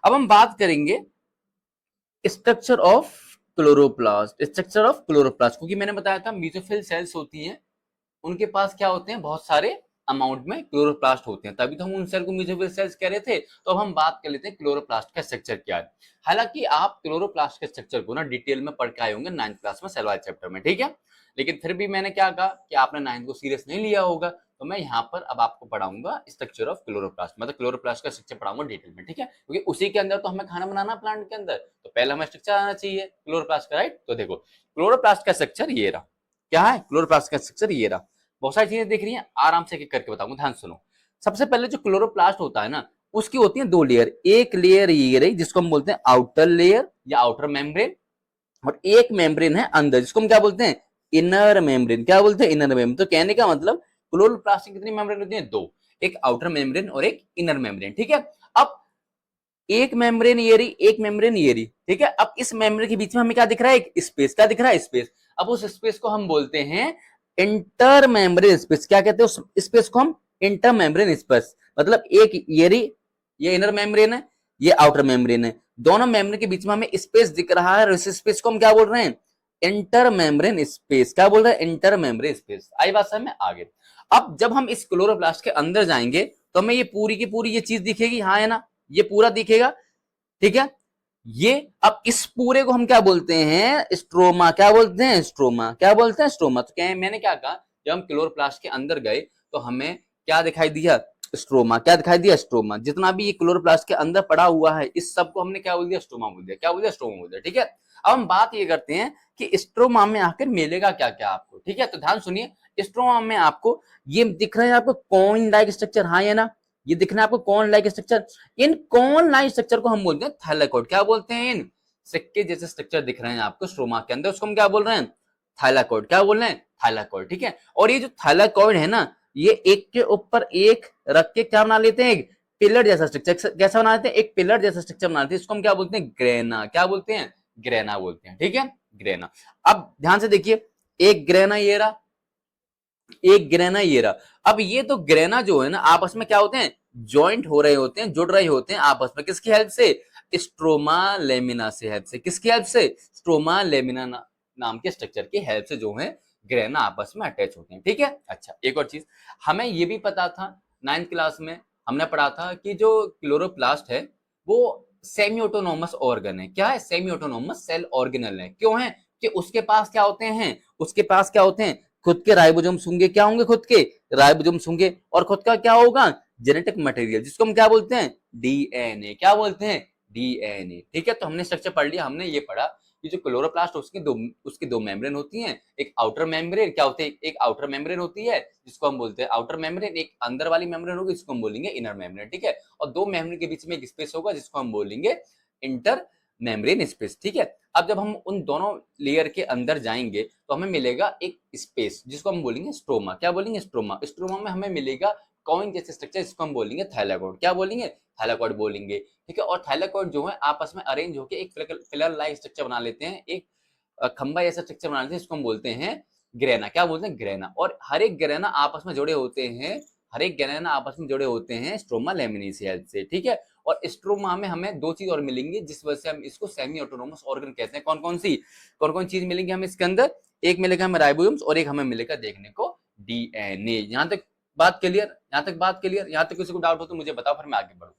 अब हम बात करेंगे structure of chloroplast. Structure of chloroplast, क्योंकि मैंने बताया था मेसोफिल सेल्स होती हैं, उनके पास क्या होते हैं, बहुत सारे अमाउंट में क्लोरोप्लास्ट होते हैं, तभी तो हम उन सेल को मेसोफिल सेल्स कह रहे थे। तो अब हम बात कर लेते हैं क्लोरोप्लास्ट का स्ट्रक्चर क्या है। हालांकि आप क्लोरोप्लास्ट के स्ट्रक्चर को ना डिटेल में पढ़ के आए होंगे 9th क्लास में सेल वाइज चैप्टर में, ठीक है। लेकिन फिर भी मैंने क्या कहा कि आपने 9th को सीरियस नहीं लिया होगा, तो मैं यहाँ पर अब आपको पढ़ाऊंगा स्ट्रक्चर ऑफ क्लोरोप्लास्ट, मतलब क्लोरोप्लास्ट का स्ट्रक्चर पढ़ाऊंगा डिटेल में, ठीक है, क्योंकि उसी के अंदर तो हमें खाना बनाना प्लांट के अंदर, तो पहले हमें स्ट्रक्चर आना चाहिए क्लोरोप्लास्ट का, राइट। तो देखो क्लोरोप्लास्ट का स्ट्रक्चर ये रहा, क्या है क्लोरोप्लास्ट का स्ट्रक्चर ये रहा। बहुत सारी चीजें दिख रही हैं, आराम से एक करके बताऊंगा, ध्यान सुनो। सबसे पहले जो क्लोरोप्लास्ट होता है ना, उसकी होती है दो लेयर। एक लेयर ये रही जिसको हम बोलते हैं आउटर लेयर या आउटर मेम्ब्रेन, और एक मेम्ब्रेन है अंदर जिसको हम क्या बोलते हैं, इनर मेम्ब्रेन। क्या बोलते हैं, इनर मेम्ब्रेन। तो कहने का मतलब क्लोरोप्लास्ट की कितनी मेम्ब्रेन होती है, दो, एक आउटर मेम्ब्रेन और एक इनर मेम्ब्रेन, ठीक है। अब एक मेम्ब्रेन ये रही, एक मेम्ब्रेन ये रही, ठीक है। अब इस मेम्ब्रेन के बीच में हमें क्या दिख रहा है, एक स्पेस। क्या दिख रहा है, स्पेस। अब उस स्पेस को हम बोलते हैं इंटर मेम्ब्रेन स्पेस। क्या कहते हैं उस स्पेस को हम, इंटर मेम्ब्रेन स्पेस। मतलब एक ये रही, ये इनर मेम्ब्रेन है, ये आउटर मेम्ब्रेन है, दोनों मेम्ब्रेन के बीच में हमें स्पेस दिख रहा है, और इस स्पेस को हम क्या बोल रहे हैं, इंटर मेम्ब्रेन स्पेस। क्या बोल रहे हैं, इंटर मेम्ब्रेन स्पेस। आई बात समझ में, आगे। अब जब हम इस क्लोरोप्लास्ट के अंदर जाएंगे तो हमें ये पूरी की पूरी ये चीज दिखेगी, हाँ है ना, ये पूरा दिखेगा, ठीक है। ये अब इस पूरे को हम क्या बोलते हैं, स्ट्रोमा। क्या बोलते हैं, स्ट्रोमा। क्या बोलते हैं, स्ट्रोमा। तो क्या मैंने क्या कहा, जब हम क्लोरोप्लास्ट के अंदर गए तो हमें क्या दिखाई दिया, स्ट्रोमा। क्या दिखाई दिया, स्ट्रोमा। जितना भी ये क्लोरोप्लास्ट के अंदर पड़ा हुआ है, इस सब को हमने क्या बोल दिया, स्ट्रोमा बोल दिया। क्या बोल दिया, स्ट्रोमा बोल दिया, ठीक है। अब हम बात ये करते हैं कि स्ट्रोमा में आकर मिलेगा क्या क्या आपको, ठीक है। तो ध्यान सुनिए, स्ट्रोमा में आपको ये दिख रहा है, आपको कॉइन लाइक स्ट्रक्चर, हाँ है ना, ये दिखना है आपको कॉन लाइक स्ट्रक्चर। इन कॉन लाइक स्ट्रक्चर को हम बोलते हैं थाइलाकोइड। क्या बोलते हैं, इन सिक्के जैसे स्ट्रक्चर दिख रहे हैं आपको स्ट्रोमा के अंदर, उसको हम क्या बोल रहे हैं, थाइलाकोइड। क्या बोल रहे हैं, थाइलाकोइड, ठीक है। और ये जो थाइलाकोइड है ना, ये एक के ऊपर एक रख के क्या बना लेते हैं, एक पिलर जैसा स्ट्रक्चर। कैसा बना लेते हैं, एक पिलर जैसा स्ट्रक्चर बना लेते हैं, इसको हम क्या बोलते हैं, ग्रेना। क्या बोलते हैं, ग्रेना बोलते हैं, ठीक है, ग्रेना। अब ध्यान से देखिए, एक ग्रेना ये रहा, एक ग्रेना ये रहा। अब ये तो ग्रेना जो है ना, आपस में क्या होते हैं, ज्वाइंट हो रहे होते हैं, जुड़ रहे होते हैं आपस में, किसकी हेल्प से, स्ट्रोमा लेमिना से हेल्प से। किसकी हेल्प से, स्ट्रोमा लेमिना नाम के स्ट्रक्चर की हेल्प से जो है ग्रेना आपस में अटैच होते हैं, ठीक है। अच्छा, एक और चीज हमें ये भी पता था, 9th क्लास में हमने पढ़ा था कि जो क्लोरोप्लास्ट है वो सेमी ऑटोनोमस ऑर्गन है। क्या है, सेमी ऑटोनोमस सेल ऑर्गेनल है। क्यों है, कि उसके पास क्या होते हैं, उसके पास क्या होते हैं, खुद के राइबोसोम्स होंगे। क्या होंगे, खुद के राइबोसोम्स होंगे, और खुद का क्या होगा, जेनेटिक मटेरियल, जिसको हम क्या बोलते हैं, डीएनए। क्या बोलते हैं, डीएनए, ठीक है। तो हमने स्ट्रक्चर पढ़ लिया, हमने ये पढ़ा कि जो क्लोरोप्लास्ट उसकी दो मेम्ब्रेन होती हैं। एक आउटर मेम्ब्रेन क्या होती है, एक आउटर मेम्ब्रेन होती है जिसको हम बोलते हैं आउटर मेम्ब्रेन, एक अंदर वाली मेम्ब्रेन होगी जिसको हम बोलेंगे इनर मेम्ब्रेन, ठीक है। और दो मेम्ब्रेन के बीच में एक स्पेस होगा जिसको हम बोलेंगे इंटर मेम्ब्रेन स्पेस, ठीक है। अब जब हम उन दोनों लेयर के अंदर जाएंगे तो हमें मिलेगा एक स्पेस जिसको हम बोलेंगे स्ट्रोमा। क्या बोलेंगे, स्ट्रोमा। स्ट्रोमा में हमें मिलेगा कॉइन जैसे स्ट्रक्चर जिसको हम बोलेंगे थाइलाकोइड। क्या बोलेंगे, थाइलाकोइड बोलेंगे, ठीक है। और थाइलाकोइड जो है आपस में अरेंज होकर एक फिलर लाइक स्ट्रक्चर बना लेते हैं, एक खंबा जैसा स्ट्रक्चर बना लेते हैं, जिसको हम बोलते हैं ग्रेना। क्या बोलते हैं, ग्रेना। और हर एक ग्रेना आपस में जुड़े होते हैं, हर एक ग्रेना आपस में जुड़े होते हैं स्ट्रोमा लेमिनी से हेल्प से, ठीक है। और स्ट्रोमा में हमें दो चीज और मिलेंगी जिस वजह से हम इसको सेमी ऑटोनोमस ऑर्गन कहते हैं। कौन कौन चीज मिलेंगी हमें इसके अंदर, एक मिलेगा हमें राइबोसोम्स और एक हमें मिलेगा देखने को डीएनए। यहां तक बात क्लियर, यहां तक बात क्लियर। यहां तक किसी को डाउट हो तो मुझे बताओ, फिर मैं आगे बढ़ूं।